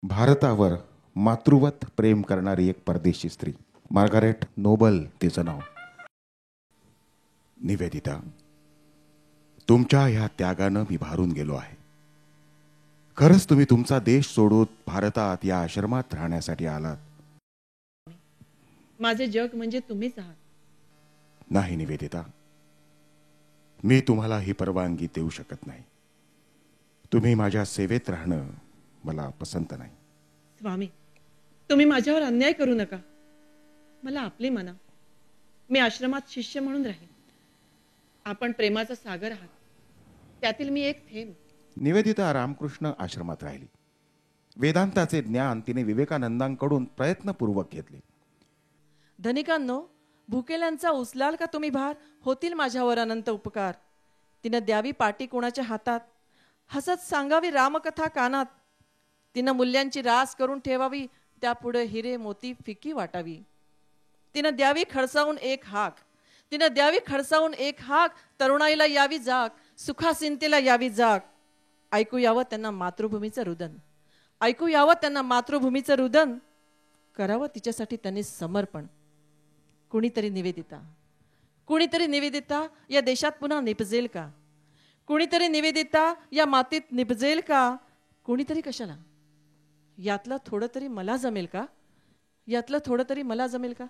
भारतावर मातृवत प्रेम करणारी एक परदेशी स्त्री, मार्गारेट नोबल तिचं नाव. निवेदिता, तुमच्या ह्या त्यागानं मी भारून गेलो आहे. खरंच तुम्ही तुमचा देश सोडून भारतात या आश्रमात राहण्यासाठी आलात? माझे जग म्हणजे तुम्हीच आहात. नाही निवेदिता, मी तुम्हाला ही परवानगी देऊ शकत नाही. तुम्ही माझ्या सेवेत राहणं मला पसंत नाही. स्वामी, तुम्ही माझ्यावर अन्याय करू नका. मला आपले माना. मी आश्रमात शिष्य म्हणून राहीन. आपण प्रेमाचा सागर आहात, त्यातील मी एक थेंब. निवेदिता रामकृष्ण आश्रमात राहिली. वेदांताचे ज्ञान तिने विवेकानंदांकडून प्रयत्नपूर्वक घेतले. धनिकांनो, भुकेल्यांचा उचलाल का तुम्ही भार? होतील माझ्यावर अनंत उपकार. तिनं द्यावी पाटी कोणाच्या हातात, हसत सांगावी रामकथा कानात. तिनं मूल्यांची रास करून ठेवावी, त्यापुढे हिरे मोती फिकी वाटावी. तिनं द्यावी खडसावून एक हाक, तिनं द्यावी खडसावून एक हाक. तरुणाईला यावी जाग, सुखासिंतेला यावी जाग. ऐकू यावं त्यांना मातृभूमीचं रुदन, ऐकू यावं त्यांना मातृभूमीचं रुदन. करावं तिच्यासाठी त्यांनी समर्पण. कुणीतरी निवेदिता, कुणीतरी निवेदिता या देशात पुन्हा निपजेल का? कुणीतरी निवेदिता या मातीत निपजेल का? कुणीतरी कशाला? यातलं थोडं तरी मला जमेल का? यातलं थोडं तरी मला जमेल का?